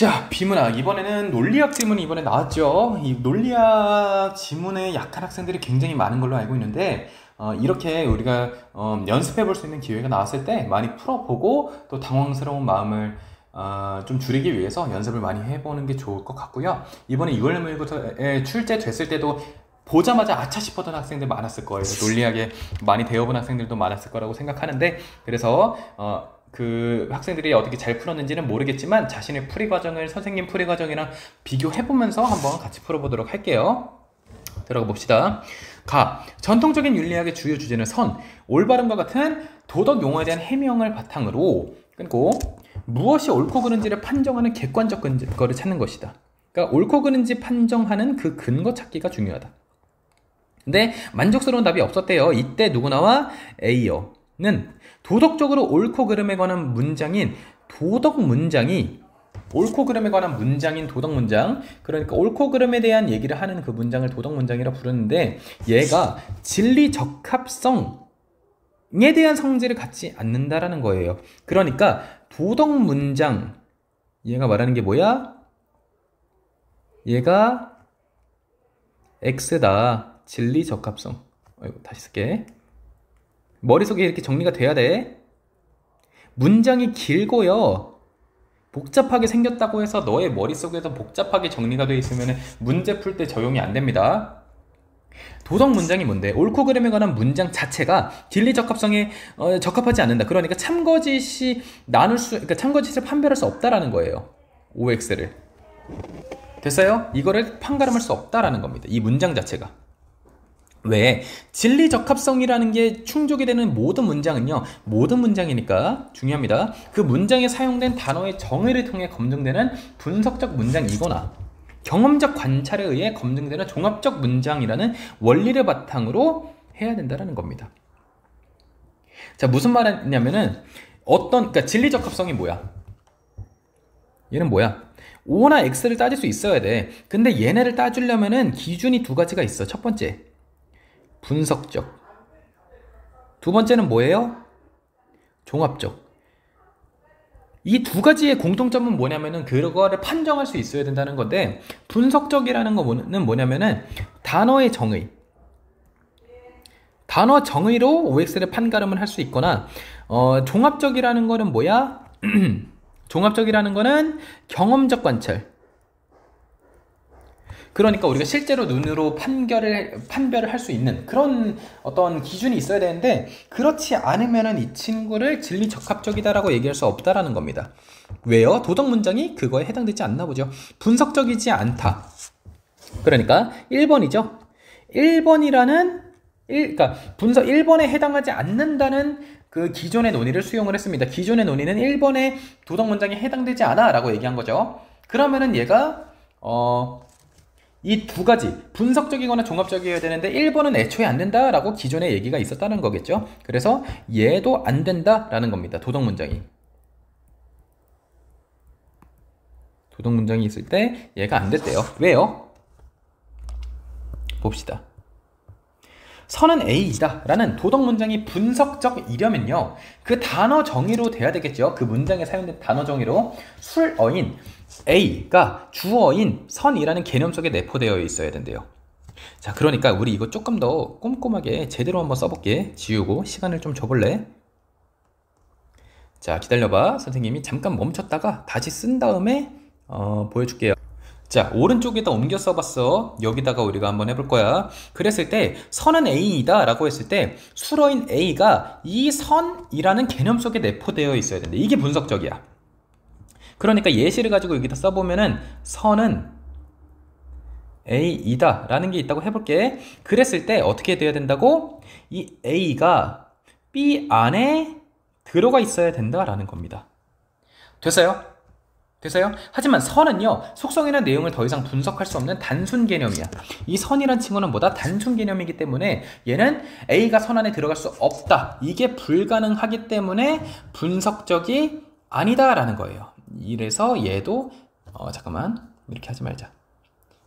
자, 비문학. 이번에는 논리학 지문이 이번에 나왔죠. 이 논리학 지문에 약한 학생들이 굉장히 많은 걸로 알고 있는데, 이렇게 우리가 연습해 볼 수 있는 기회가 나왔을 때 많이 풀어보고 또 당황스러운 마음을 좀 줄이기 위해서 연습을 많이 해보는 게 좋을 것 같고요. 이번에 6월 모의고사에 출제됐을 때도 보자마자 아차 싶었던 학생들 많았을 거예요. 논리학에 많이 배워본 학생들도 많았을 거라고 생각하는데, 그래서 그 학생들이 어떻게 잘 풀었는지는 모르겠지만 자신의 풀이 과정을 선생님 풀이 과정이랑 비교해보면서 한번 같이 풀어보도록 할게요. 들어가 봅시다. 전통적인 윤리학의 주요 주제는 선, 올바름과 같은 도덕 용어에 대한 해명을 바탕으로 끊고 무엇이 옳고 그른지를 판정하는 객관적 근거를 찾는 것이다. 그러니까 옳고 그른지 판정하는 그 근거 찾기가 중요하다. 근데 만족스러운 답이 없었대요. 이때 누구 나와? A여는 도덕적으로 옳고 그름에 관한 문장인 도덕 문장이 옳고 그름에 관한 문장인 도덕 문장, 그러니까 옳고 그름에 대한 얘기를 하는 그 문장을 도덕 문장이라 부르는데, 얘가 진리 적합성에 대한 성질을 갖지 않는다라는 거예요. 그러니까 도덕 문장, 얘가 말하는 게 뭐야? 얘가 X다. 진리 적합성. 다시 쓸게. 머릿속에 이렇게 정리가 돼야 돼. 문장이 길고요. 복잡하게 생겼다고 해서 너의 머릿속에서 복잡하게 정리가 되어 있으면 문제 풀 때 적용이 안 됩니다. 도덕 문장이 뭔데? 옳고 그름에 관한 문장 자체가 진리 적합성에 적합하지 않는다. 그러니까 참거짓이 그러니까 참거짓을 판별할 수 없다라는 거예요. OX를. 됐어요? 이거를 판가름할 수 없다라는 겁니다. 이 문장 자체가. 왜? 진리 적합성이라는 게 충족이 되는 모든 문장은요, 모든 문장이니까 중요합니다. 그 문장에 사용된 단어의 정의를 통해 검증되는 분석적 문장이거나 경험적 관찰에 의해 검증되는 종합적 문장이라는 원리를 바탕으로 해야 된다는 겁니다. 자, 무슨 말이냐면은 그러니까 진리 적합성이 뭐야? 얘는 뭐야? O나 X를 따질 수 있어야 돼. 근데 얘네를 따주려면은 기준이 두 가지가 있어. 첫 번째, 분석적. 두 번째는 뭐예요? 종합적. 이 두 가지의 공통점은 뭐냐면은 그거를 판정할 수 있어야 된다는 건데, 분석적이라는 거는 뭐냐면은 단어의 정의. 단어 정의로 OX를 판가름을 할 수 있거나, 종합적이라는 거는 뭐야? 종합적이라는 거는 경험적 관찰. 그러니까 우리가 실제로 눈으로 판별을 할 수 있는 그런 어떤 기준이 있어야 되는데, 그렇지 않으면은 이 친구를 진리 적합적이다라고 얘기할 수 없다라는 겁니다. 왜요? 도덕 문장이 그거에 해당되지 않나 보죠. 분석적이지 않다. 그러니까 1번이죠. 1번이라는 그러니까 분석 1번에 해당하지 않는다는 그 기존의 논의를 수용을 했습니다. 기존의 논의는 1번의 도덕 문장에 해당되지 않아 라고 얘기한 거죠. 그러면은 얘가 이 두 가지, 분석적이거나 종합적이어야 되는데 1번은 애초에 안 된다라고 기존에 얘기가 있었다는 거겠죠. 그래서 얘도 안 된다라는 겁니다. 도덕 문장이 있을 때 얘가 안 됐대요. 왜요? 봅시다. 선은 A이다 라는 도덕 문장이 분석적이려면요, 그 단어 정의로 돼야 되겠죠. 그 문장에 사용된 단어 정의로 술어인 A가 주어인 선이라는 개념 속에 내포되어 있어야 된대요. 자, 그러니까 우리 이거 조금 더 꼼꼼하게 제대로 한번 써볼게. 지우고 시간을 좀 줘볼래? 자, 기다려봐. 선생님이 잠깐 멈췄다가 다시 쓴 다음에 보여줄게요. 자, 오른쪽에다 옮겨 써봤어. 여기다가 우리가 한번 해볼 거야. 그랬을 때 선은 A이다 라고 했을 때 술어인 A가 이 선이라는 개념 속에 내포되어 있어야 된대. 이게 분석적이야. 그러니까 예시를 가지고 여기다 써보면은 선은 A이다 라는 게 있다고 해볼게. 그랬을 때 어떻게 돼야 된다고? 이 A가 B 안에 들어가 있어야 된다라는 겁니다. 됐어요? 하지만 선은요, 속성이나 내용을 더 이상 분석할 수 없는 단순 개념이야. 이 선이란 친구는 뭐다? 단순 개념이기 때문에 얘는 A가 선 안에 들어갈 수 없다. 이게 불가능하기 때문에 분석적이 아니다라는 거예요. 이래서 얘도 잠깐만, 이렇게 하지 말자.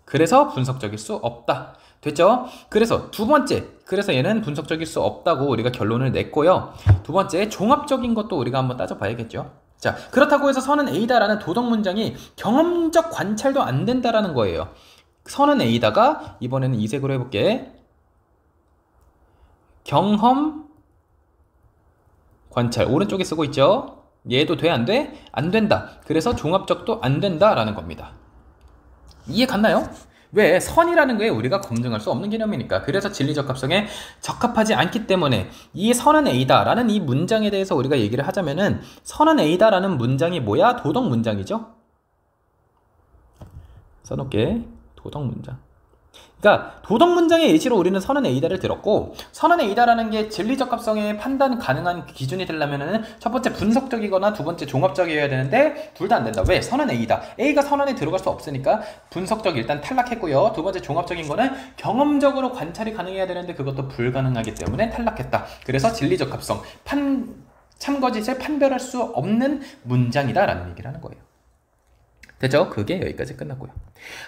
그래서 분석적일 수 없다. 됐죠? 그래서 두 번째, 그래서 얘는 분석적일 수 없다고 우리가 결론을 냈고요. 두 번째, 종합적인 것도 우리가 한번 따져봐야겠죠. 자, 그렇다고 해서 선은 A다라는 도덕 문장이 경험적 관찰도 안 된다라는 거예요. 선은 A다가 이번에는 이 색으로 해볼게. 경험 관찰 오른쪽에 쓰고 있죠. 얘도 돼? 안 돼? 안 된다. 그래서 종합적도 안 된다라는 겁니다. 이해 갔나요? 왜? 선이라는 거에 우리가 검증할 수 없는 개념이니까. 그래서 진리적합성에 적합하지 않기 때문에 이 선은 A다 라는 이 문장에 대해서 우리가 얘기를 하자면은 선은 A다 라는 문장이 뭐야? 도덕 문장이죠. 써놓을게. 도덕 문장. 그러니까 도덕 문장의 예시로 우리는 선은 A다를 들었고, 선은 A다라는 게 진리적합성에 판단 가능한 기준이 되려면은 첫 번째 분석적이거나 두 번째 종합적이어야 되는데 둘 다 안 된다. 왜? 선은 A다. A가 선언에 들어갈 수 없으니까 분석적 일단 탈락했고요. 두 번째 종합적인 거는 경험적으로 관찰이 가능해야 되는데 그것도 불가능하기 때문에 탈락했다. 그래서 진리적합성, 참거짓을 판별할 수 없는 문장이다라는 얘기를 하는 거예요. 됐죠? 그게 여기까지 끝났고요.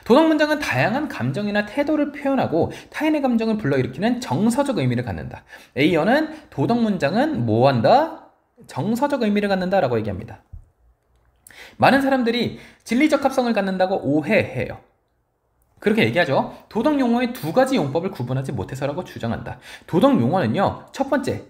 도덕 문장은 다양한 감정이나 태도를 표현하고 타인의 감정을 불러일으키는 정서적 의미를 갖는다. A어는 도덕 문장은 뭐한다? 정서적 의미를 갖는다라고 얘기합니다. 많은 사람들이 진리적 합성을 갖는다고 오해해요. 그렇게 얘기하죠. 도덕 용어의 두 가지 용법을 구분하지 못해서라고 주장한다. 도덕 용어는요, 첫 번째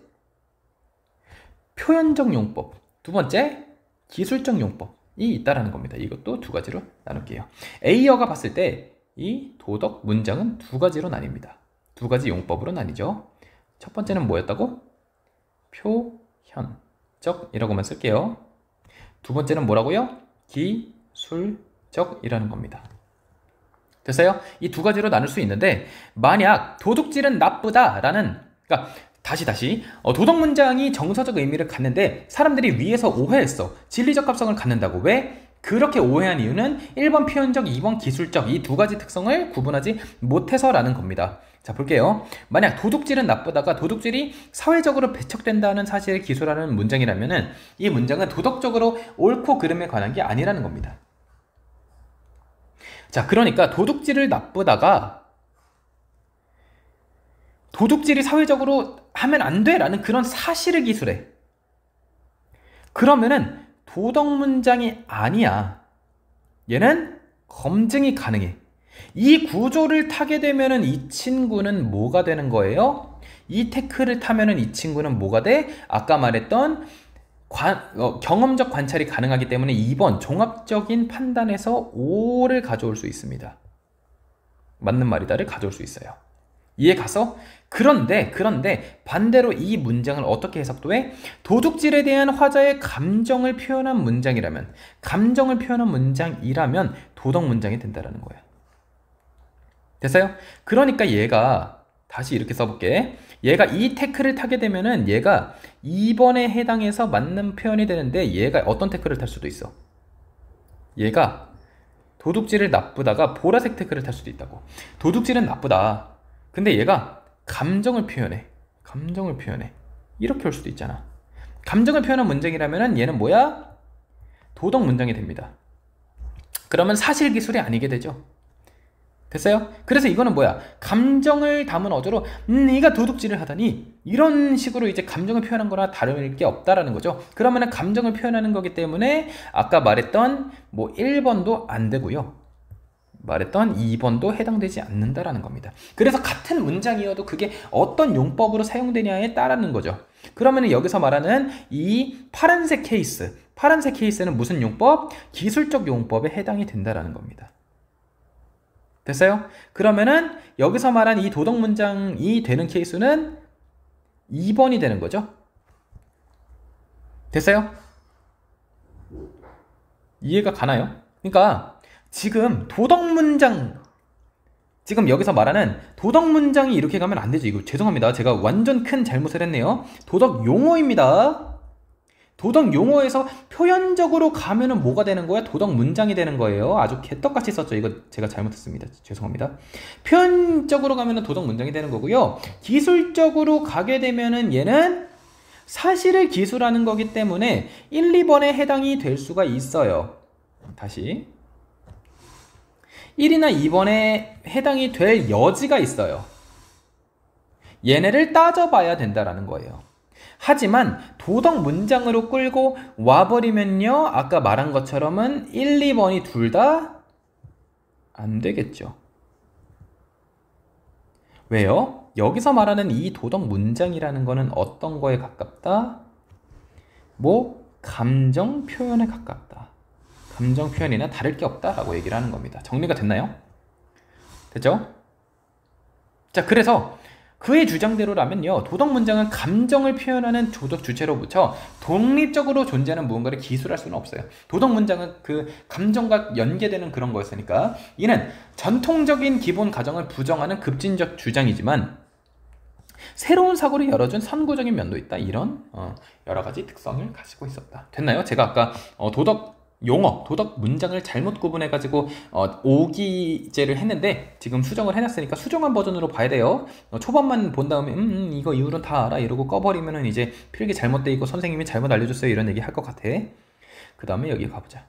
표현적 용법, 두 번째 기술적 용법 이 있다라는 겁니다. 이것도 두 가지로 나눌게요. A어가 봤을 때 이 도덕 문장은 두 가지로 나뉩니다. 두 가지 용법으로 나뉘죠. 첫 번째는 뭐였다고? 표현적이라고만 쓸게요. 두 번째는 뭐라고요? 기술적이라는 겁니다. 됐어요? 이 두 가지로 나눌 수 있는데 만약 도둑질은 나쁘다라는, 그러니까 다시 도덕 문장이 정서적 의미를 갖는데 사람들이 위에서 오해했어. 진리적 합성을 갖는다고. 왜? 그렇게 오해한 이유는 1번 표현적, 2번 기술적 이 두 가지 특성을 구분하지 못해서라는 겁니다. 자, 볼게요. 만약 도둑질은 나쁘다가 도둑질이 사회적으로 배척된다는 사실을 기술하는 문장이라면은 이 문장은 도덕적으로 옳고 그름에 관한 게 아니라는 겁니다. 자, 그러니까 도둑질을 나쁘다가 도둑질이 사회적으로 하면 안 돼 라는 그런 사실을 기술해. 그러면은 도덕 문장이 아니야. 얘는 검증이 가능해. 이 구조를 타게 되면은 이 친구는 뭐가 되는 거예요? 이 태클을 타면은 이 친구는 뭐가 돼? 아까 말했던 경험적 관찰이 가능하기 때문에 2번 종합적인 판단에서 O를 가져올 수 있습니다. 맞는 말이다를 가져올 수 있어요. 이해 가서? 그런데 반대로 이 문장을 어떻게 해석도 해? 도둑질에 대한 화자의 감정을 표현한 문장이라면, 도덕 문장이 된다라는 거예요. 됐어요? 그러니까 얘가 다시 이렇게 써볼게. 얘가 이 태클을 타게 되면은 얘가 2번에 해당해서 맞는 표현이 되는데 얘가 어떤 태클을 탈 수도 있어. 얘가 도둑질을 나쁘다가 보라색 태클을 탈 수도 있다고. 도둑질은 나쁘다. 근데 얘가 감정을 표현해. 이렇게 올 수도 있잖아. 감정을 표현한 문장이라면 얘는 뭐야? 도덕 문장이 됩니다. 그러면 사실 기술이 아니게 되죠. 됐어요? 그래서 이거는 뭐야? 감정을 담은 어조로 네가 도둑질을 하다니, 이런 식으로 이제 감정을 표현한 거나 다를 게 없다라는 거죠. 그러면은 감정을 표현하는 거기 때문에 아까 말했던 1번도 안 되고요. 말했던 2번도 해당되지 않는다라는 겁니다. 그래서 같은 문장이어도 그게 어떤 용법으로 사용되냐에 따르는 거죠. 그러면 여기서 말하는 이 파란색 케이스는 무슨 용법? 기술적 용법에 해당이 된다라는 겁니다. 됐어요? 그러면은 여기서 말한 이 도덕 문장이 되는 케이스는 2번이 되는 거죠. 됐어요? 이해가 가나요? 그러니까 지금 도덕 문장, 지금 여기서 말하는 도덕 문장이 이렇게 가면 안 되죠. 이거 죄송합니다. 제가 완전 큰 잘못을 했네요. 도덕 용어입니다. 도덕 용어에서 표현적으로 가면은 뭐가 되는 거야? 도덕 문장이 되는 거예요. 아주 개떡같이 썼죠. 이거 제가 잘못했습니다. 죄송합니다. 표현적으로 가면은 도덕 문장이 되는 거고요. 기술적으로 가게 되면은 얘는 사실을 기술하는 거기 때문에 1, 2번에 해당이 될 수가 있어요. 다시 1이나 2번에 해당이 될 여지가 있어요. 얘네를 따져봐야 된다라는 거예요. 하지만 도덕 문장으로 끌고 와버리면요, 아까 말한 것처럼은 1, 2번이 둘 다 안 되겠죠. 왜요? 여기서 말하는 이 도덕 문장이라는 거는 어떤 거에 가깝다? 뭐 감정 표현에 가깝다. 감정 표현이나 다를 게 없다라고 얘기를 하는 겁니다. 정리가 됐나요? 됐죠? 자, 그래서 그의 주장대로라면요, 도덕 문장은 감정을 표현하는 도덕 주체로부터 독립적으로 존재하는 무언가를 기술할 수는 없어요. 도덕 문장은 그 감정과 연계되는 그런 거였으니까 이는 전통적인 기본 가정을 부정하는 급진적 주장이지만 새로운 사고를 열어준 선구적인 면도 있다. 이런 여러 가지 특성을 가지고 있었다. 됐나요? 제가 아까 도덕 용어, 도덕 문장을 잘못 구분해가지고 오기제를 했는데 지금 수정을 해놨으니까 수정한 버전으로 봐야 돼요. 초반만 본 다음에 이거 이유는 다 알아 이러고 꺼버리면은 이제 필기 잘못돼 있고 선생님이 잘못 알려줬어요 이런 얘기 할 것 같아. 그 다음에 여기 가보자.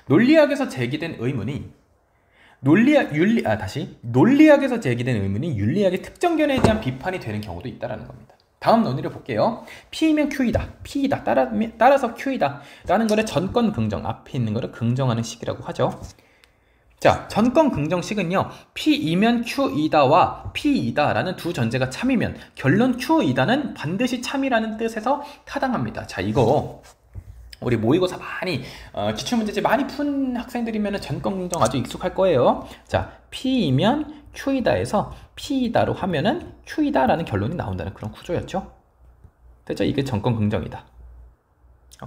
논리학에서 제기된 의문이 논리학에서 제기된 의문이 윤리학의 특정 견해에 대한 비판이 되는 경우도 있다라는 겁니다. 다음 논의를 볼게요. P이면 Q이다. P이다. 따라서 Q이다. 라는 거를 전권 긍정, 앞에 있는 거를 긍정하는 식이라고 하죠. 자, 전권 긍정식은요, P이면 Q이다와 P이다 라는 두 전제가 참이면 결론 Q이다는 반드시 참이라는 뜻에서 타당합니다. 자, 이거 우리 모의고사 많이 기출문제집 많이 푼 학생들이면 전권 긍정 아주 익숙할 거예요. 자, P이면 Q이다에서 P이다로 하면은 Q이다라는 결론이 나온다는 그런 구조였죠. 됐죠? 이게 전권 긍정이다.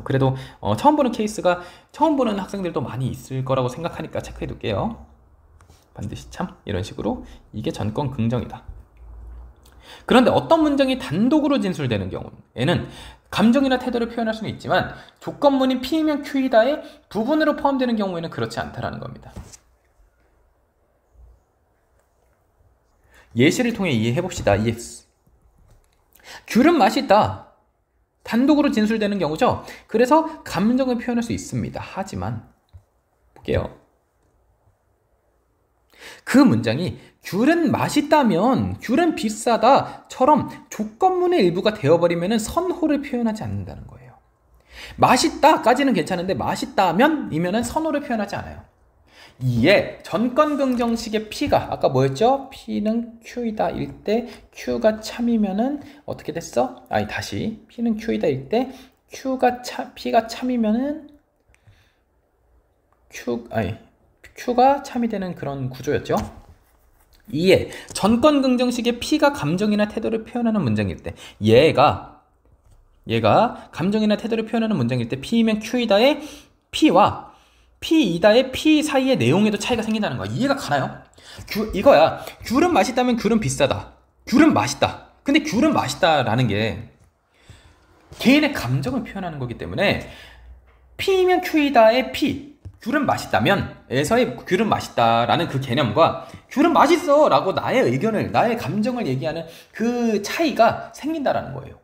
그래도 처음 보는 케이스가 처음 보는 학생들도 많이 있을 거라고 생각하니까 체크해 둘게요. 반드시 참 이런 식으로 이게 전권 긍정이다. 그런데 어떤 문장이 단독으로 진술되는 경우에는 감정이나 태도를 표현할 수는 있지만 조건문인 P이면 Q이다의 부분으로 포함되는 경우에는 그렇지 않다라는 겁니다. 예시를 통해 이해해봅시다. EX. 귤은 맛있다. 단독으로 진술되는 경우죠. 그래서 감정을 표현할 수 있습니다. 하지만 볼게요. 그 문장이 귤은 맛있다면 귤은 비싸다처럼 조건문의 일부가 되어버리면 선호를 표현하지 않는다는 거예요. 맛있다까지는 괜찮은데 맛있다면 이면은 선호를 표현하지 않아요. 이에 전권 긍정식의 P가 아까 뭐였죠? P는 Q이다 일 때 Q가 참이면은 어떻게 됐어? 아니 다시 P는 Q이다 일 때 P가 참이면은 Q가 참이 되는 그런 구조였죠. 이에 전권 긍정식의 P가 감정이나 태도를 표현하는 문장일 때 얘가 감정이나 태도를 표현하는 문장일 때 P이면 Q이다의 P와 P이다의 P 사이의 내용에도 차이가 생긴다는 거야. 이해가 가나요? 이거야. 귤은 맛있다면 귤은 비싸다. 귤은 맛있다. 근데 귤은 맛있다라는 게 개인의 감정을 표현하는 거기 때문에 P이면 Q이다의 P, 귤은 맛있다면 에서의 귤은 맛있다라는 그 개념과 귤은 맛있어 라고 나의 의견을, 나의 감정을 얘기하는 그 차이가 생긴다라는 거예요.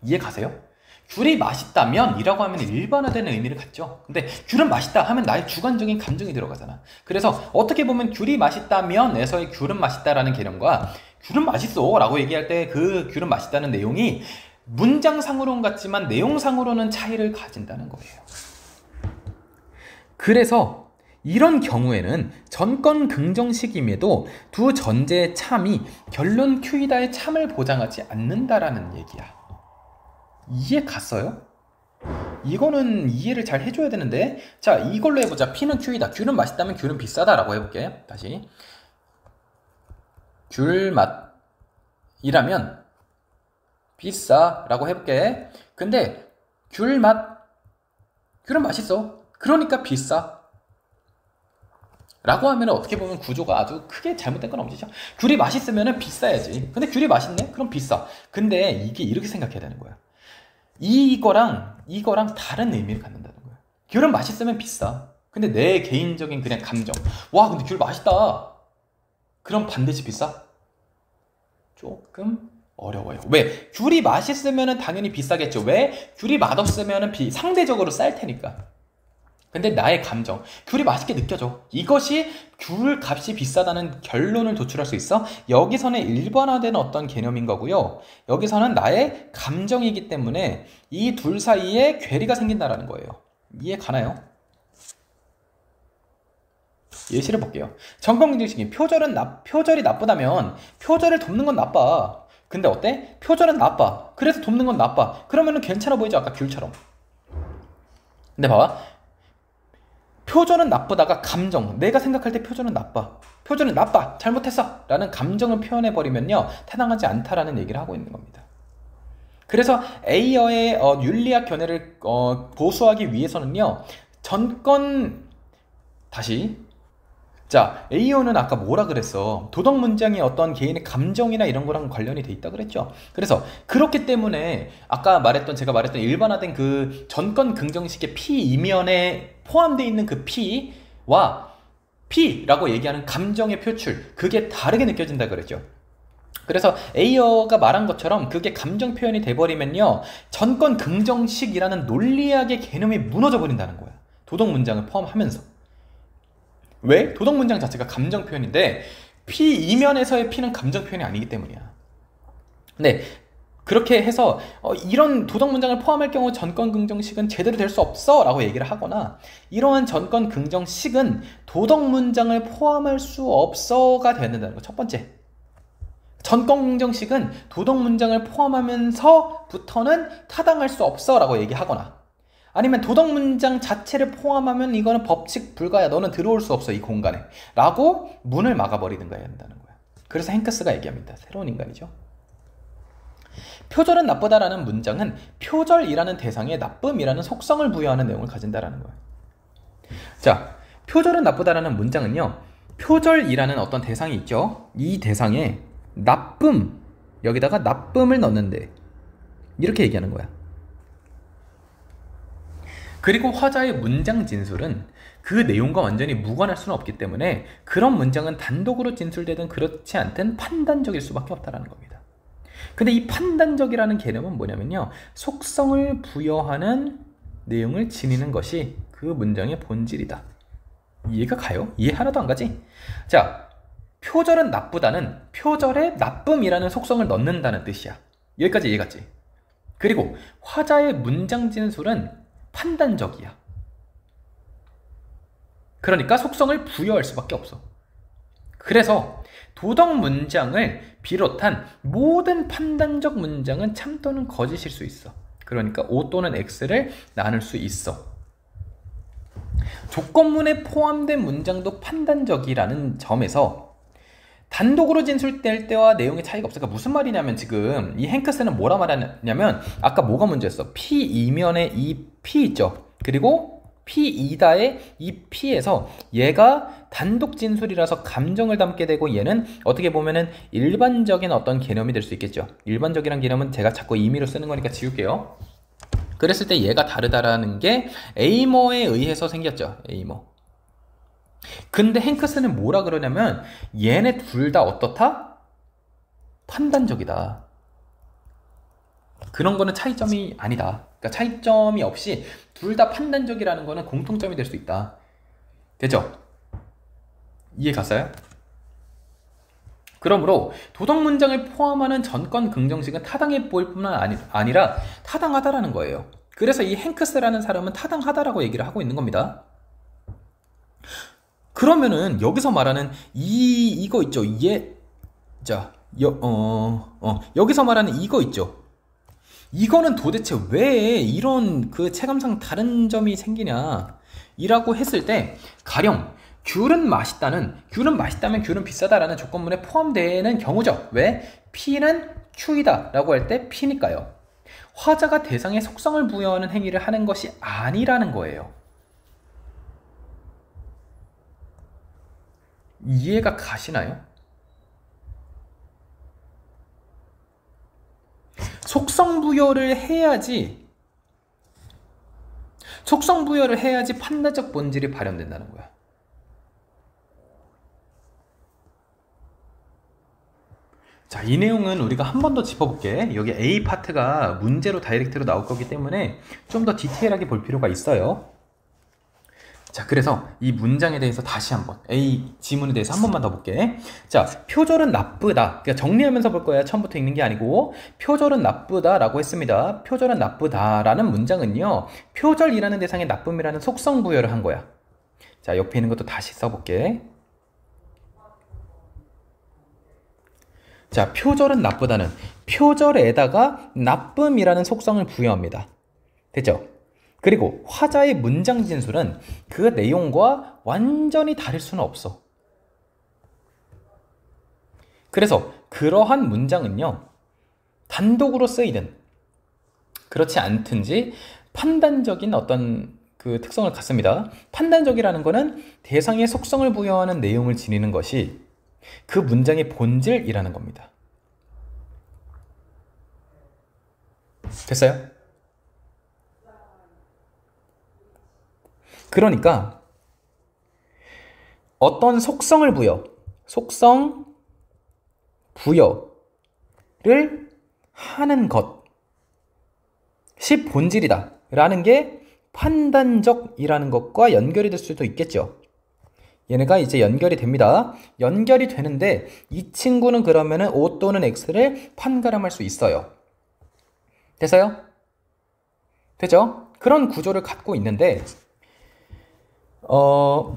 이해 가세요? 귤이 맛있다면 이라고 하면 일반화되는 의미를 갖죠. 근데 귤은 맛있다 하면 나의 주관적인 감정이 들어가잖아. 그래서 어떻게 보면 귤이 맛있다면 에서의 귤은 맛있다라는 개념과 귤은 맛있어 라고 얘기할 때 그 귤은 맛있다는 내용이 문장상으로는 같지만 내용상으로는 차이를 가진다는 거예요. 그래서 이런 경우에는 전권 긍정식임에도 두 전제의 참이 결론 Q이다의 참을 보장하지 않는다라는 얘기야. 이해 갔어요? 이거는 이해를 잘 해줘야 되는데, 자, 이걸로 해보자. P는 Q이다. 귤은 맛있다면 귤은 비싸다라고 해볼게. 다시. 귤 맛이라면 비싸라고 해볼게. 근데 귤은 맛있어. 그러니까 비싸. 라고 하면 어떻게 보면 구조가 아주 크게 잘못된 건 없죠. 귤이 맛있으면 비싸야지. 근데 귤이 맛있네? 그럼 비싸. 근데 이게 이렇게 생각해야 되는 거야. 이거랑 다른 의미를 갖는다는 거예요. 귤은 맛있으면 비싸. 근데 내 개인적인 그냥 감정. 와, 근데 귤 맛있다. 그럼 반드시 비싸? 조금 어려워요. 왜? 귤이 맛있으면 당연히 비싸겠죠. 왜? 귤이 맛없으면 상대적으로 쌀 테니까. 근데 나의 감정, 귤이 맛있게 느껴져. 이것이 귤 값이 비싸다는 결론을 도출할 수 있어? 여기서는 일반화된 어떤 개념인 거고요. 여기서는 나의 감정이기 때문에 이 둘 사이에 괴리가 생긴다라는 거예요. 이해 가나요? 예시를 볼게요. 전공경식이 표절이 나쁘다면 표절을 돕는 건 나빠. 근데 어때? 표절은 나빠. 그래서 돕는 건 나빠. 그러면은 괜찮아 보이죠? 아까 귤처럼. 근데 봐봐. 표절은 나쁘다가 감정, 내가 생각할 때 표절은 나빠. 표절은 나빠. 잘못했어. 라는 감정을 표현해버리면요. 타당하지 않다라는 얘기를 하고 있는 겁니다. 그래서 에이어의 윤리학 견해를 보수하기 위해서는요. 자, A어는 아까 뭐라 그랬어? 도덕 문장이 어떤 개인의 감정이나 이런 거랑 관련이 돼 있다 그랬죠? 그래서 그렇기 때문에 아까 제가 말했던 일반화된 그 전권 긍정식의 P 이면에 포함되어 있는 그 P와 P라고 얘기하는 감정의 표출, 그게 다르게 느껴진다 그랬죠? 그래서 A어가 말한 것처럼 그게 감정 표현이 돼버리면요. 전권 긍정식이라는 논리학의 개념이 무너져 버린다는 거야. 도덕 문장을 포함하면서. 왜? 도덕 문장 자체가 감정 표현인데 P 이면에서의 P는 감정 표현이 아니기 때문이야. 네, 그렇게 해서 이런 도덕 문장을 포함할 경우 전권 긍정식은 제대로 될 수 없어 라고 얘기를 하거나 이러한 전권 긍정식은 도덕 문장을 포함할 수 없어가 되어야 된다는 거. 첫 번째, 전권 긍정식은 도덕 문장을 포함하면서부터는 타당할 수 없어 라고 얘기하거나 아니면 도덕 문장 자체를 포함하면 이거는 법칙 불가야. 너는 들어올 수 없어 이 공간에 라고 문을 막아버리는 거야 한다는 거야. 그래서 행크스가 얘기합니다. 새로운 인간이죠. 표절은 나쁘다라는 문장은 표절이라는 대상에 나쁨이라는 속성을 부여하는 내용을 가진다라는 거야. 자, 표절은 나쁘다라는 문장은요. 표절이라는 어떤 대상이 있죠. 이 대상에 나쁨, 여기다가 나쁨을 넣는데 이렇게 얘기하는 거야. 그리고 화자의 문장 진술은 그 내용과 완전히 무관할 수는 없기 때문에 그런 문장은 단독으로 진술되든 그렇지 않든 판단적일 수밖에 없다는 겁니다. 근데 이 판단적이라는 개념은 뭐냐면요. 속성을 부여하는 내용을 지니는 것이 그 문장의 본질이다. 이해가 가요? 이해 하나도 안 가지? 자, 표절은 나쁘다는 표절에 나쁨이라는 속성을 넣는다는 뜻이야. 여기까지 이해 갔지? 그리고 화자의 문장 진술은 판단적이야. 그러니까 속성을 부여할 수밖에 없어. 그래서 도덕 문장을 비롯한 모든 판단적 문장은 참 또는 거짓일 수 있어. 그러니까 O 또는 X를 나눌 수 있어. 조건문에 포함된 문장도 판단적이라는 점에서 단독으로 진술될 때와 내용의 차이가 없으니까 무슨 말이냐면 지금 이 행크스는 뭐라 말하냐면 아까 뭐가 문제였어? P 이면에 이 P 있죠? 그리고 P 이다의 이 P에서 얘가 단독 진술이라서 감정을 담게 되고 얘는 어떻게 보면은 일반적인 어떤 개념이 될 수 있겠죠. 일반적이란 개념은 제가 자꾸 임의로 쓰는 거니까 지울게요. 그랬을 때 얘가 다르다라는 게 에이머에 의해서 생겼죠. 에이머. 근데 행크스는 뭐라 그러냐면 얘네 둘 다 어떻다? 판단적이다. 그런 거는 차이점이 아니다. 그러니까 차이점이 없이 둘 다 판단적이라는 거는 공통점이 될 수 있다. 됐죠? 이해 갔어요? 그러므로 도덕 문장을 포함하는 전권 긍정식은 타당해 보일 뿐만 아니라 타당하다라는 거예요. 그래서 이 행크스라는 사람은 타당하다라고 얘기를 하고 있는 겁니다. 그러면은 여기서 말하는 이거 있죠. 여기서 말하는 이거 있죠. 이거는 도대체 왜 이런 그 체감상 다른 점이 생기냐 이라고 했을 때 가령 귤은 맛있다면 귤은 비싸다라는 조건문에 포함되는 경우죠. 왜? P는 Q이다 라고 할 때 P니까요. 화자가 대상에 속성을 부여하는 행위를 하는 것이 아니라는 거예요. 이해가 가시나요? 속성 부여를 해야지 판단적 본질이 발현된다는 거야. 자, 이 내용은 우리가 한 번 더 짚어볼게. 여기 A 파트가 문제로 다이렉트로 나올 거기 때문에 좀 더 디테일하게 볼 필요가 있어요. 자, 그래서 이 문장에 대해서 다시 한번 A 지문에 대해서 한 번만 더 볼게. 자, 표절은 나쁘다. 그러니까 정리하면서 볼 거야. 처음부터 읽는 게 아니고 표절은 나쁘다라고 했습니다. 표절은 나쁘다라는 문장은요. 표절이라는 대상에 나쁨이라는 속성 부여를 한 거야. 자, 옆에 있는 것도 다시 써볼게. 자, 표절은 나쁘다는 표절에다가 나쁨이라는 속성을 부여합니다. 됐죠? 그리고 화자의 문장 진술은 그 내용과 완전히 다를 수는 없어. 그래서 그러한 문장은요, 단독으로 쓰이든 그렇지 않든지 판단적인 어떤 그 특성을 갖습니다. 판단적이라는 거는 대상에 속성을 부여하는 내용을 지니는 것이 그 문장의 본질이라는 겁니다. 됐어요? 그러니까 어떤 속성 부여를 하는 것이 본질이다 라는 게 판단적이라는 것과 연결이 될 수도 있겠죠. 얘네가 이제 연결이 됩니다. 연결이 되는데 이 친구는 그러면은 O 또는 X를 판가름할 수 있어요. 됐어요? 되죠? 그런 구조를 갖고 있는데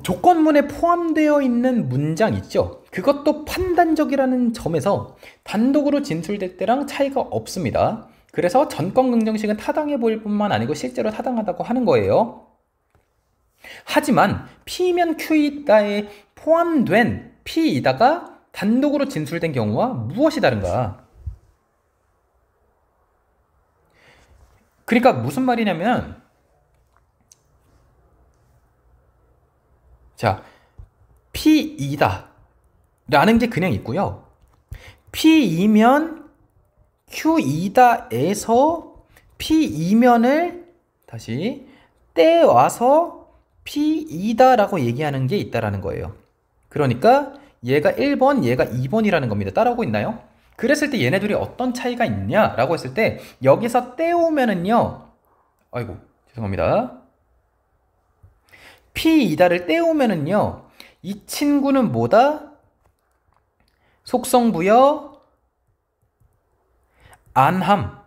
조건문에 포함되어 있는 문장 있죠? 그것도 판단적이라는 점에서 단독으로 진술될 때랑 차이가 없습니다. 그래서 전권 긍정식은 타당해 보일 뿐만 아니고 실제로 타당하다고 하는 거예요. 하지만 P면 Q이다에 포함된 P이다가 단독으로 진술된 경우와 무엇이 다른가? 그러니까 무슨 말이냐면, 자, P이다 라는 게 그냥 있고요. P이면 Q이다에서 P이면을 다시 떼와서 P이다 라고 얘기하는 게 있다라는 거예요. 그러니까 얘가 1번, 얘가 2번이라는 겁니다. 따라오고 있나요? 그랬을 때 얘네 둘이 어떤 차이가 있냐라고 했을 때 여기서 떼오면은요, 아이고 죄송합니다. P이다를 떼오면은요, 이 친구는 뭐다? 속성부여 안함.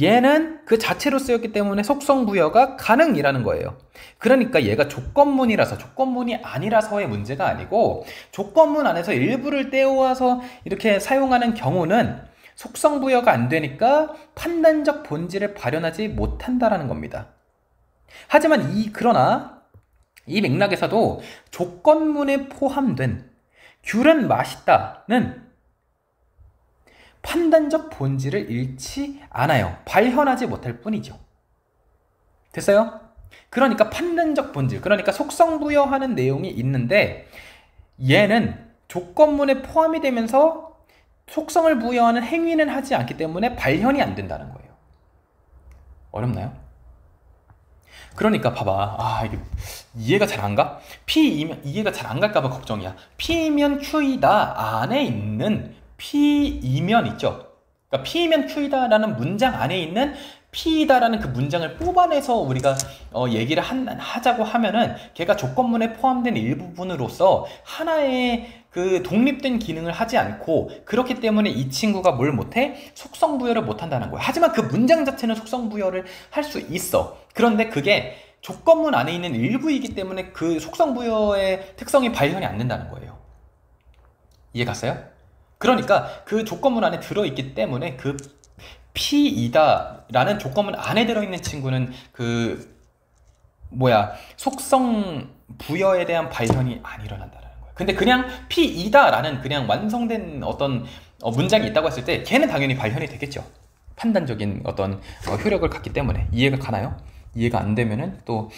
얘는 그 자체로 쓰였기 때문에 속성부여가 가능이라는 거예요. 그러니까 얘가 조건문이라서, 조건문이 아니라서의 문제가 아니고 조건문 안에서 일부를 떼어와서 이렇게 사용하는 경우는 속성부여가 안 되니까 판단적 본질을 발현하지 못한다라는 겁니다. 하지만 그러나 이 맥락에서도 조건문에 포함된 귤은 맛있다는 판단적 본질을 잃지 않아요. 발현하지 못할 뿐이죠. 됐어요? 그러니까 판단적 본질, 그러니까 속성 부여하는 내용이 있는데 얘는 조건문에 포함이 되면서 속성을 부여하는 행위는 하지 않기 때문에 발현이 안 된다는 거예요. 어렵나요? 그러니까 봐봐. 이게 이해가 잘 안 가? P이면 이해가 잘 안 갈까봐 걱정이야. P면 Q이다 안에 있는 P이면 있죠. 그러니까 P면 Q이다라는 문장 안에 있는 P이다라는 그 문장을 뽑아내서 우리가 얘기를 하자고 하면은 걔가 조건문에 포함된 일부분으로서 하나의 그 독립된 기능을 하지 않고, 그렇기 때문에 이 친구가 뭘 못해? 속성 부여를 못한다는 거야. 하지만 그 문장 자체는 속성 부여를 할 수 있어. 그런데 그게 조건문 안에 있는 일부이기 때문에 그 속성 부여의 특성이 발현이 안 된다는 거예요. 이해 갔어요? 그러니까 그 조건문 안에 들어있기 때문에 그 P이다 라는 조건문 안에 들어있는 친구는 속성 부여에 대한 발현이 안 일어난다는 거예요. 근데 그냥 P이다 라는 그냥 완성된 어떤 문장이 있다고 했을 때 걔는 당연히 발현이 되겠죠. 판단적인 어떤 효력을 갖기 때문에. 이해가 가나요? 이해가 안 되면은 또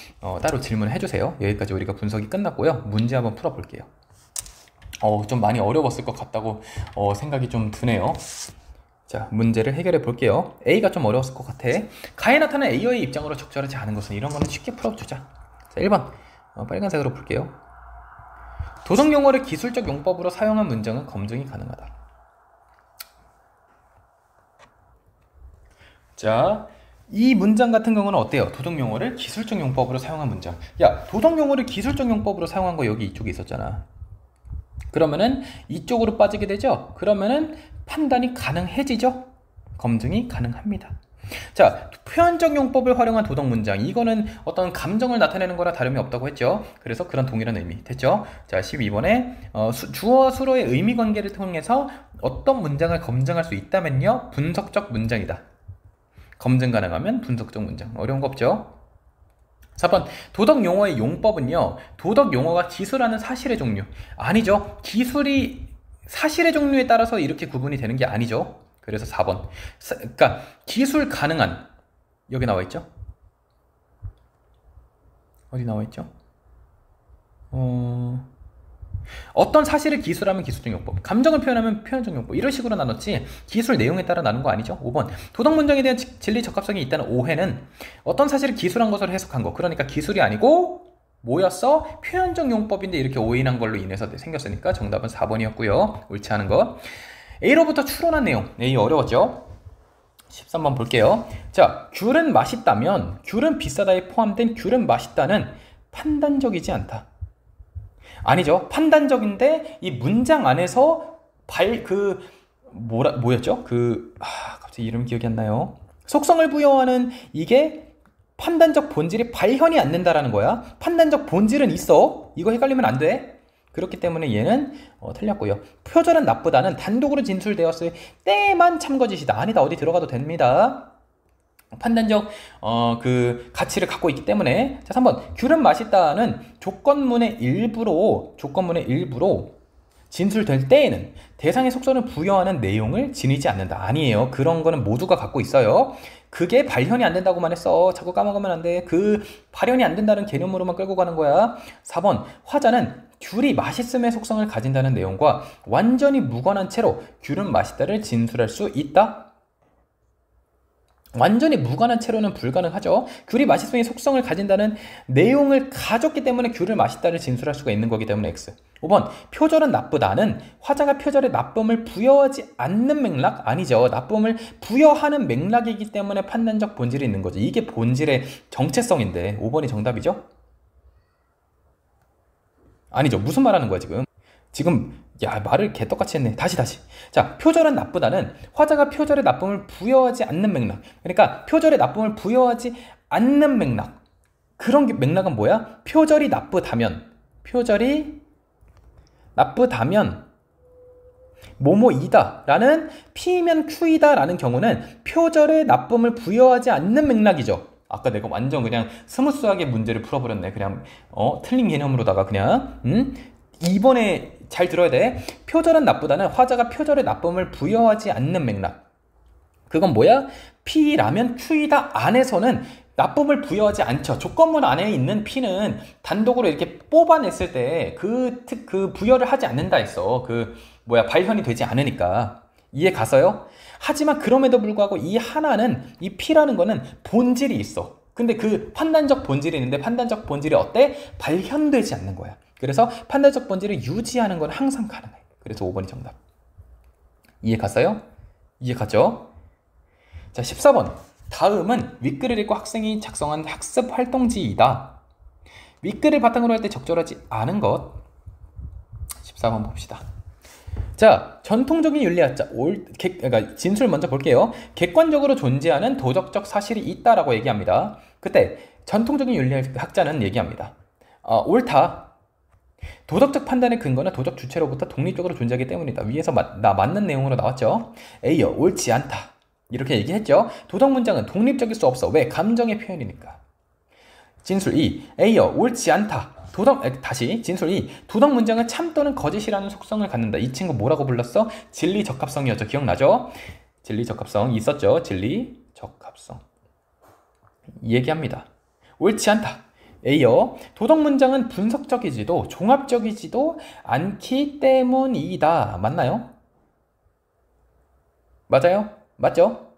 따로 질문을 해주세요. 여기까지 우리가 분석이 끝났고요. 문제 한번 풀어볼게요. 좀 많이 어려웠을 것 같다고 생각이 좀 드네요. 자, 문제를 해결해 볼게요. A가 좀 어려웠을 것 같아. 가에 나타난 A의 입장으로 적절하지 않은 것은, 이런 거는 쉽게 풀어주자. 자, 1번 빨간색으로 볼게요. 도성 용어를 기술적 용법으로 사용한 문장은 검증이 가능하다. 자, 이 문장 같은 경우는 어때요? 도덕 용어를 기술적 용법으로 사용한 문장. 야, 도덕 용어를 기술적 용법으로 사용한 거 여기 이쪽에 있었잖아. 그러면은 이쪽으로 빠지게 되죠? 그러면은 판단이 가능해지죠? 검증이 가능합니다. 자, 표현적 용법을 활용한 도덕 문장. 이거는 어떤 감정을 나타내는 거라 다름이 없다고 했죠. 그래서 그런 동일한 의미. 됐죠? 자, 12번에 주어와 수로의 의미 관계를 통해서 어떤 문장을 검증할 수 있다면요? 분석적 문장이다. 검증 가능하면 분석적 문장. 어려운 거 없죠? 4번, 도덕 용어의 용법은요, 도덕 용어가 기술하는 사실의 종류. 아니죠. 기술이 사실의 종류에 따라서 이렇게 구분이 되는 게 아니죠. 그래서 4번. 그러니까 기술 가능한, 여기 나와 있죠? 어디 나와 있죠? 어떤 사실을 기술하면 기술적 용법, 감정을 표현하면 표현적 용법, 이런 식으로 나눴지 기술 내용에 따라 나눈 거 아니죠. 5번, 도덕 문장에 대한 진리 적합성이 있다는 오해는 어떤 사실을 기술한 것으로 해석한 거, 그러니까 기술이 아니고 뭐였어? 표현적 용법인데 이렇게 오인한 걸로 인해서 생겼으니까 정답은 4번이었고요. 옳지 않은 것. A로부터 추론한 내용. A 어려웠죠? 13번 볼게요. 자, 귤은 맛있다면 귤은 비싸다에 포함된 귤은 맛있다는 판단적이지 않다. 아니죠. 판단적인데 이 문장 안에서 뭐였죠? 갑자기 이름 기억이 안 나요. 속성을 부여하는 이게 판단적 본질이 발현이 안 된다라는 거야. 판단적 본질은 있어. 이거 헷갈리면 안 돼. 그렇기 때문에 얘는 틀렸고요. 표절은 나쁘다는 단독으로 진술되었을 때만 참거짓이다. 아니다. 어디 들어가도 됩니다. 판단적 가치를 갖고 있기 때문에. 자, 3번, 귤은 맛있다는 조건문의 일부로 진술될 때에는 대상의 속성을 부여하는 내용을 지니지 않는다. 아니에요. 그런 거는 모두가 갖고 있어요. 그게 발현이 안 된다고만 했어. 자꾸 까먹으면 안 돼. 그 발현이 안 된다는 개념으로만 끌고 가는 거야. 4번, 화자는 귤이 맛있음의 속성을 가진다는 내용과 완전히 무관한 채로 귤은 맛있다를 진술할 수 있다. 완전히 무관한 채로는 불가능하죠. 귤이 맛있음의 속성을 가진다는 내용을 가졌기 때문에 귤을 맛있다를 진술할 수가 있는 거기 때문에 X. 5번, 표절은 나쁘다는 화자가 표절에 나쁨을 부여하지 않는 맥락? 아니죠. 나쁨을 부여하는 맥락이기 때문에 판단적 본질이 있는 거죠. 이게 본질의 정체성인데 5번이 정답이죠? 아니죠. 무슨 말 하는 거야 지금 야, 말을 개떡같이 했네. 다시. 자, 표절은 나쁘다는 화자가 표절에 나쁨을 부여하지 않는 맥락. 그러니까 표절에 나쁨을 부여하지 않는 맥락. 그런 맥락은 뭐야? 표절이 나쁘다면 뭐뭐이다 라는 P면 Q이다 라는 경우는 표절에 나쁨을 부여하지 않는 맥락이죠. 아까 내가 완전 그냥 스무스하게 문제를 풀어버렸네. 그냥 틀린 개념으로다가 그냥 2번에 잘 들어야 돼. 표절은 나쁘다는 화자가 표절에 나쁨을 부여하지 않는 맥락. 그건 뭐야? P라면 Q이다 안에서는 나쁨을 부여하지 않죠. 조건문 안에 있는 P는 단독으로 이렇게 뽑아냈을 때 그 부여를 하지 않는다 했어. 발현이 되지 않으니까. 이해 갔어요? 하지만 그럼에도 불구하고 이 P라는 거는 본질이 있어. 근데 그 판단적 본질이 있는데 판단적 본질이 어때? 발현되지 않는 거야. 그래서 판단적 본질을 유지하는 건 항상 가능해. 그래서 5번이 정답. 이해 갔어요? 이해 갔죠? 자, 14번. 다음은 윗글을 읽고 학생이 작성한 학습 활동지이다. 윗글을 바탕으로 할 때 적절하지 않은 것. 14번 봅시다. 자, 전통적인 윤리학자, 그러니까 진술 먼저 볼게요. 객관적으로 존재하는 도덕적 사실이 있다라고 얘기합니다. 그때 전통적인 윤리학자는 얘기합니다. 옳다. 도덕적 판단의 근거는 도덕 주체로부터 독립적으로 존재하기 때문이다. 위에서 맞는 내용으로 나왔죠. A요, 옳지 않다. 이렇게 얘기했죠. 도덕 문장은 독립적일 수 없어. 왜? 감정의 표현이니까. 진술 2. A요, 옳지 않다. 진술 2. 도덕 문장은 참 또는 거짓이라는 속성을 갖는다. 이 친구 뭐라고 불렀어? 진리 적합성이었죠. 기억나죠? 진리 적합성 있었죠. 진리 적합성. 얘기합니다. 옳지 않다. A요. 도덕 문장은 분석적이지도 종합적이지도 않기 때문이다. 맞나요? 맞아요? 맞죠?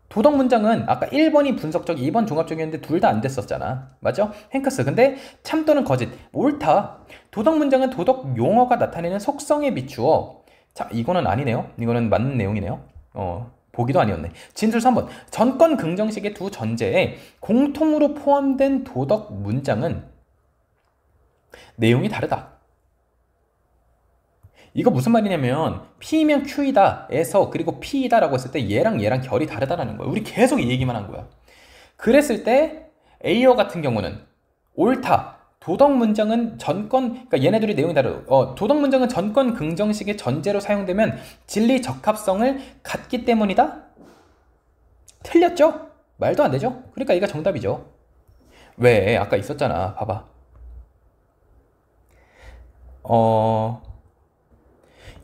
도덕 문장은 아까 1번이 분석적, 2번 종합적이었는데 둘 다 안 됐었잖아. 맞죠? 행크스. 근데 참 또는 거짓. 옳다. 도덕 문장은 도덕 용어가 나타내는 속성에 비추어. 자, 이거는 아니네요. 이거는 맞는 내용이네요. 보기도 아니었네. 진술 3번. 전권 긍정식의 두 전제에 공통으로 포함된 도덕 문장은 내용이 다르다. 이거 무슨 말이냐면 P면 Q이다 에서 그리고 P이다 라고 했을 때 얘랑 결이 다르다라는 거야. 우리 계속 이 얘기만 한 거야. 그랬을 때 A어 같은 경우는 옳다. 도덕 문장은 그러니까 얘네들이 내용이 다르. 도덕 문장은 전권 긍정식의 전제로 사용되면 진리 적합성을 갖기 때문이다? 틀렸죠? 말도 안 되죠? 그러니까 이가 정답이죠. 왜? 아까 있었잖아. 봐봐.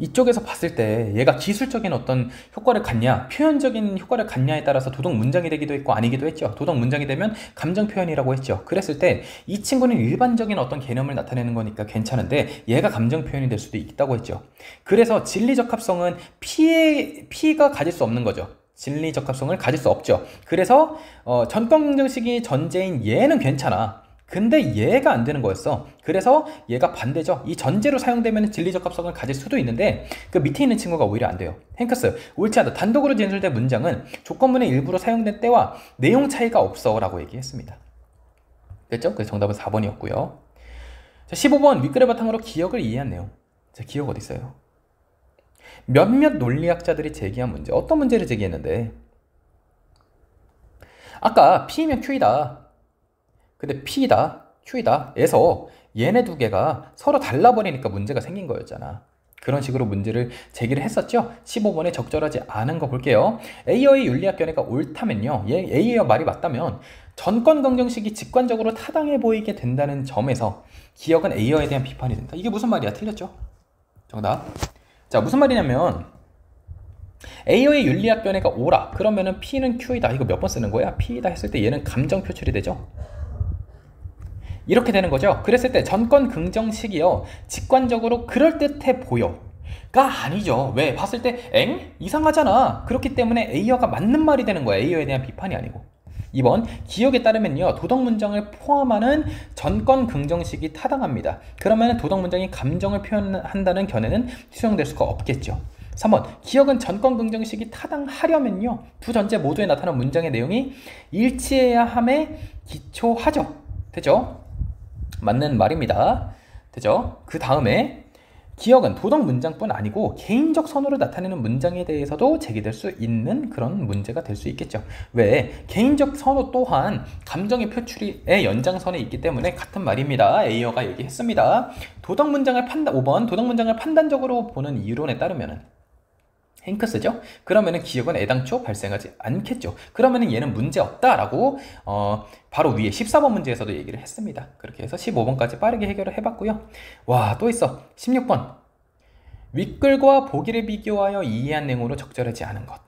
이쪽에서 봤을 때 얘가 기술적인 어떤 효과를 갖냐, 표현적인 효과를 갖냐에 따라서 도덕 문장이 되기도 했고 아니기도 했죠. 도덕 문장이 되면 감정 표현이라고 했죠. 그랬을 때 이 친구는 일반적인 어떤 개념을 나타내는 거니까 괜찮은데 얘가 감정 표현이 될 수도 있다고 했죠. 그래서 진리 적합성은 P가 가질 수 없는 거죠. 진리 적합성을 가질 수 없죠. 그래서 전권 긍정식이 전제인 얘는 괜찮아. 근데 얘가 안 되는 거였어. 그래서 얘가 반대죠. 이 전제로 사용되면 진리 적합성을 가질 수도 있는데 그 밑에 있는 친구가 오히려 안 돼요. 행커스, 옳지 않다. 단독으로 진술된 문장은 조건문의 일부로 사용된 때와 내용 차이가 없어 라고 얘기했습니다. 됐죠? 그래서 정답은 4번이었고요. 자, 15번 윗글의 바탕으로 기억을 이해한 내용. 자, 기억 어디 있어요? 몇몇 논리학자들이 제기한 문제. 어떤 문제를 제기했는데 아까 P면 Q이다. 근데 P이다, Q이다 에서 얘네 두 개가 서로 달라버리니까 문제가 생긴 거였잖아. 그런 식으로 문제를 제기를 했었죠. 15번에 적절하지 않은 거 볼게요. A어의 윤리학 견해가 옳다면요. A어 말이 맞다면 전권 긍정식이 직관적으로 타당해 보이게 된다는 점에서 기억은 A어에 대한 비판이 된다. 이게 무슨 말이야? 틀렸죠? 정답. 자, 무슨 말이냐면 A어의 윤리학 견해가 옳아. 그러면은 P는 Q이다. 이거 몇 번 쓰는 거야? P이다 했을 때 얘는 감정 표출이 되죠. 이렇게 되는 거죠. 그랬을 때 전권 긍정식이요. 직관적으로 그럴듯해 보여가 아니죠. 왜? 봤을 때 이상하잖아. 그렇기 때문에 A어가 맞는 말이 되는 거야. A어에 대한 비판이 아니고. 2번 기억에 따르면요. 도덕 문장을 포함하는 전권 긍정식이 타당합니다. 그러면 도덕 문장이 감정을 표현한다는 견해는 수용될 수가 없겠죠. 3번 기억은 전권 긍정식이 타당하려면요. 두 전제 모두에 나타난 문장의 내용이 일치해야 함에 기초하죠. 되죠? 맞는 말입니다. 되죠? 그 다음에 기억은 도덕 문장뿐 아니고 개인적 선호를 나타내는 문장에 대해서도 제기될 수 있는 그런 문제가 될 수 있겠죠. 왜? 개인적 선호 또한 감정의 표출의 연장선에 있기 때문에 같은 말입니다. A어가 얘기했습니다. 5번 도덕 문장을 판단적으로 보는 이론에 따르면은 행크스죠? 그러면은 기억은 애당초 발생하지 않겠죠. 그러면은 얘는 문제 없다라고 바로 위에 14번 문제에서도 얘기를 했습니다. 그렇게 해서 15번까지 빠르게 해결을 해봤고요. 와, 또 있어. 16번 윗글과 보기를 비교하여 이해한 내용으로 적절하지 않은 것.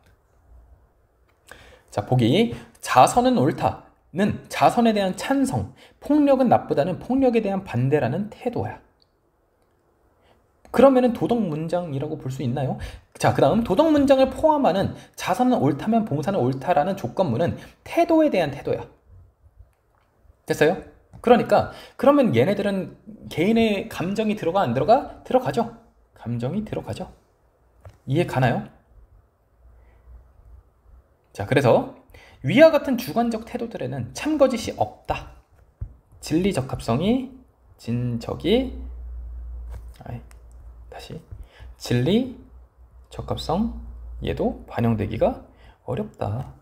자, 보기 자선은 옳다는 자선에 대한 찬성, 폭력은 나쁘다는 폭력에 대한 반대라는 태도야. 그러면은 도덕 문장이라고 볼 수 있나요? 자, 그 다음 도덕 문장을 포함하는 자선은 옳다면 봉사는 옳다라는 조건문은 태도에 대한 태도야. 됐어요? 그러니까 그러면 얘네들은 개인의 감정이 들어가 안 들어가? 들어가죠. 감정이 들어가죠. 이해 가나요? 자, 그래서 위와 같은 주관적 태도들에는 참거짓이 없다. 진리 적합성이 진리 적합성 얘도 반영되기가 어렵다.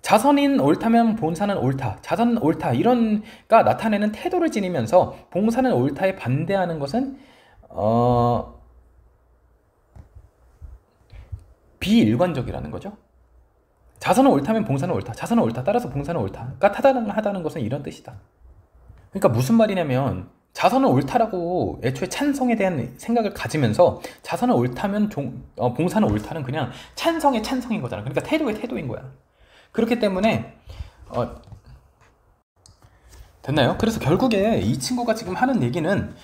자선인 옳다면 봉사는 옳다. 자선은 옳다. 이런가 나타내는 태도를 지니면서 봉사는 옳다에 반대하는 것은 비일관적이라는 거죠. 자선은 옳다면 봉사는 옳다. 자선은 옳다. 따라서 봉사는 옳다가 타당하다는 것은 이런 뜻이다. 그러니까 무슨 말이냐면 자선은 옳다라고 애초에 찬성에 대한 생각을 가지면서 자선은 옳다면 봉사는 옳다는 그냥 찬성의 찬성인 거잖아. 그러니까 태도의 태도인 거야. 그렇기 때문에 됐나요? 그래서 결국에 이 친구가 지금 하는 얘기는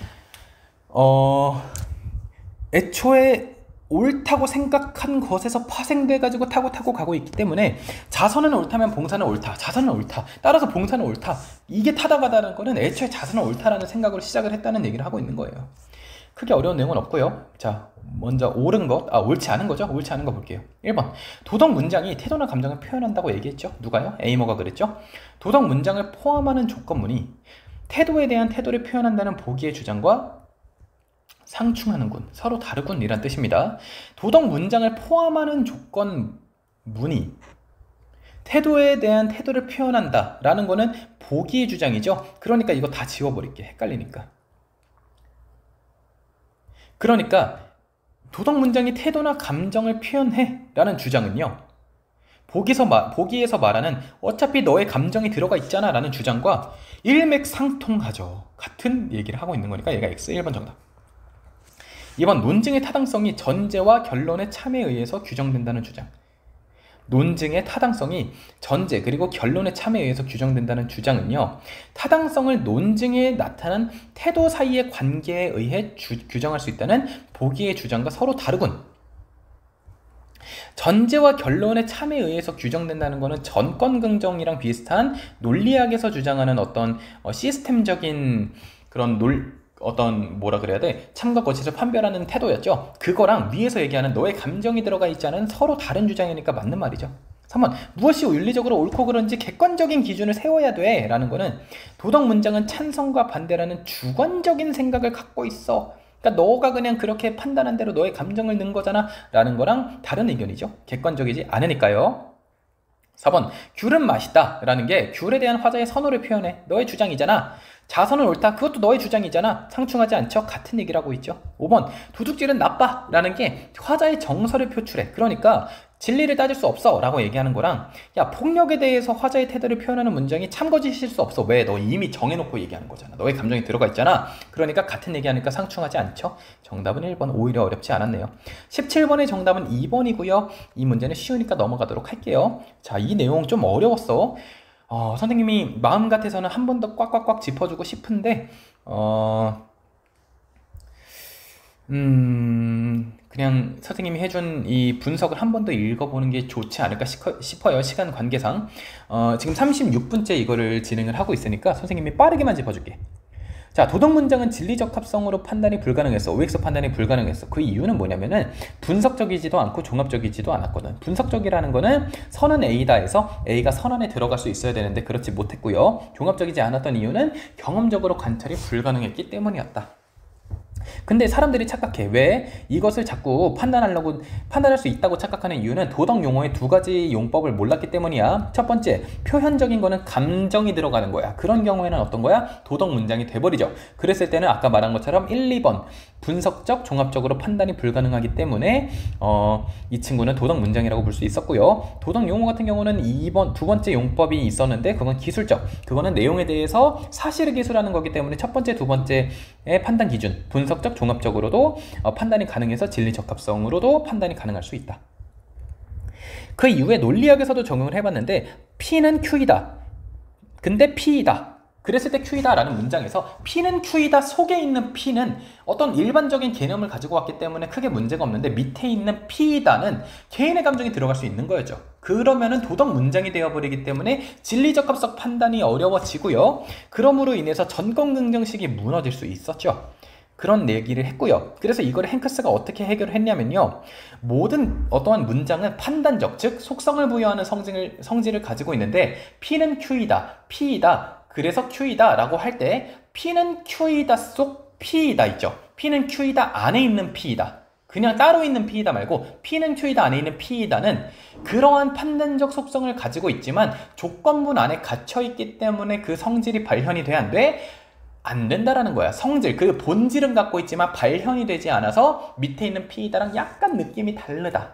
애초에 옳다고 생각한 것에서 파생돼가지고 타고 가고 있기 때문에 자선은 옳다면 봉사는 옳다. 자선은 옳다. 따라서 봉사는 옳다. 이게 타당하다는 거는 애초에 자선은 옳다라는 생각으로 시작을 했다는 얘기를 하고 있는 거예요. 크게 어려운 내용은 없고요. 자, 먼저 옳지 않은 거죠? 옳지 않은 거 볼게요. 1번. 도덕 문장이 태도나 감정을 표현한다고 얘기했죠. 누가요? 에이머가 그랬죠. 도덕 문장을 포함하는 조건문이 태도에 대한 태도를 표현한다는 보기의 주장과 상충하는군, 서로 다르군 이란 뜻입니다. 도덕 문장을 포함하는 조건문이 태도에 대한 태도를 표현한다 라는 거는 보기의 주장이죠. 그러니까 이거 다 지워버릴게. 헷갈리니까. 그러니까 도덕 문장이 태도나 감정을 표현해 라는 주장은요, 보기에서 말하는 어차피 너의 감정이 들어가 있잖아 라는 주장과 일맥상통하죠. 같은 얘기를 하고 있는 거니까 얘가 X. 1번 정답. 2번. 논증의 타당성이 전제와 결론의 참에 의해서 규정된다는 주장. 논증의 타당성이 전제 그리고 결론의 참에 의해서 규정된다는 주장은요, 타당성을 논증에 나타난 태도 사이의 관계에 의해 규정할 수 있다는 보기의 주장과 서로 다르군. 전제와 결론의 참에 의해서 규정된다는 것은 전권긍정이랑 비슷한 논리학에서 주장하는 어떤 시스템적인 그런 뭐라 그래야 돼? 참과 거짓을 판별하는 태도였죠. 그거랑 위에서 얘기하는 너의 감정이 들어가 있지 않은 서로 다른 주장이니까 맞는 말이죠. 3번. 무엇이 윤리적으로 옳고 그른지 객관적인 기준을 세워야 돼 라는 거는 도덕 문장은 찬성과 반대라는 주관적인 생각을 갖고 있어. 그러니까 너가 그냥 그렇게 판단한 대로 너의 감정을 넣은 거잖아 라는 거랑 다른 의견이죠. 객관적이지 않으니까요. 4번. 귤은 맛있다 라는 게 귤에 대한 화자의 선호를 표현해. 너의 주장이잖아. 자선은 옳다. 그것도 너의 주장이잖아. 상충하지 않죠? 같은 얘기를 하고 있죠. 5번. 도둑질은 나빠 라는 게 화자의 정서를 표출해. 그러니까 진리를 따질 수 없어 라고 얘기하는 거랑, 야, 폭력에 대해서 화자의 태도를 표현하는 문장이 참거짓일 수 없어. 왜? 너 이미 정해놓고 얘기하는 거잖아. 너의 감정이 들어가 있잖아. 그러니까 같은 얘기하니까 상충하지 않죠? 정답은 1번. 오히려 어렵지 않았네요. 17번의 정답은 2번이고요 이 문제는 쉬우니까 넘어가도록 할게요. 자, 이 내용 좀 어려웠어. 선생님이 마음 같아서는 한 번 더 꽉꽉꽉 짚어주고 싶은데 그냥 선생님이 해준 이 분석을 한 번 더 읽어보는 게 좋지 않을까 싶어요. 시간 관계상. 지금 36분째 이거를 진행을 하고 있으니까 선생님이 빠르게만 짚어줄게. 자, 도덕 문장은 진리적 합성으로 판단이 불가능했어. OX 판단이 불가능했어. 그 이유는 뭐냐면은 분석적이지도 않고 종합적이지도 않았거든. 분석적이라는 거는 선은 A다 해서 A가 선 안에 들어갈 수 있어야 되는데 그렇지 못했고요. 종합적이지 않았던 이유는 경험적으로 관찰이 불가능했기 때문이었다. 근데 사람들이 착각해. 왜? 이것을 자꾸 판단할 수 있다고 착각하는 이유는 도덕 용어의 두 가지 용법을 몰랐기 때문이야. 첫 번째, 표현적인 거는 감정이 들어가는 거야. 그런 경우에는 어떤 거야? 도덕 문장이 돼버리죠. 그랬을 때는 아까 말한 것처럼 1, 2번 분석적, 종합적으로 판단이 불가능하기 때문에 이 친구는 도덕 문장이라고 볼 수 있었고요. 도덕 용어 같은 경우는 두 번째 용법이 있었는데 그건 기술적. 그거는 내용에 대해서 사실을 기술하는 거기 때문에 첫 번째, 두 번째의 판단 기준, 분석적, 종합적으로도 판단이 가능해서 진리적 합성으로도 판단이 가능할 수 있다. 그 이후에 논리학에서도 적용을 해봤는데 P는 Q이다. 근데 P이다. 그랬을 때 Q이다 라는 문장에서 P는 Q이다 속에 있는 P는 어떤 일반적인 개념을 가지고 왔기 때문에 크게 문제가 없는데 밑에 있는 P이다는 개인의 감정이 들어갈 수 있는 거였죠. 그러면은 도덕 문장이 되어버리기 때문에 진리적 합성 판단이 어려워지고요. 그럼으로 인해서 전권긍정식이 무너질 수 있었죠. 그런 얘기를 했고요. 그래서 이걸 행크스가 어떻게 해결을 했냐면요. 모든 어떠한 문장은 판단적, 즉 속성을 부여하는 성질을 가지고 있는데 P는 Q이다, P이다, 그래서 Q이다 라고 할 때 P는 Q이다 속 P이다 있죠. P는 Q이다 안에 있는 P이다. 그냥 따로 있는 P이다 말고 P는 Q이다 안에 있는 P이다는 그러한 판단적 속성을 가지고 있지만 조건문 안에 갇혀있기 때문에 그 성질이 발현이 돼 안 돼? 안 된다라는 거야. 성질, 그 본질은 갖고 있지만 발현이 되지 않아서 밑에 있는 P이다랑 약간 느낌이 다르다.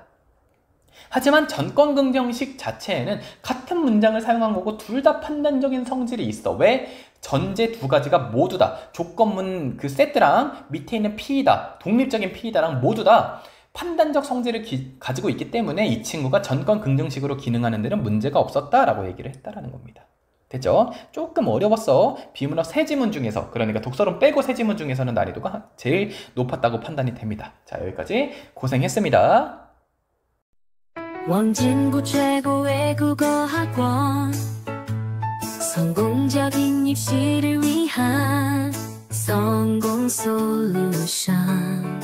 하지만 전권긍정식 자체에는 같은 문장을 사용한 거고 둘 다 판단적인 성질이 있어. 왜? 전제 두 가지가 모두 다 조건문 그 세트랑 밑에 있는 P이다, 독립적인 P이다랑 모두 다 판단적 성질을 가지고 있기 때문에 이 친구가 전권긍정식으로 기능하는 데는 문제가 없었다라고 얘기를 했다라는 겁니다. 됐죠? 조금 어려웠어. 비문학 세 지문 중에서, 그러니까 독서론 빼고 세 지문 중에서는 난이도가 제일 높았다고 판단이 됩니다. 자, 여기까지 고생했습니다. 원진구 최고의 국어학원 성공적인 입시를 위한 성공 solution.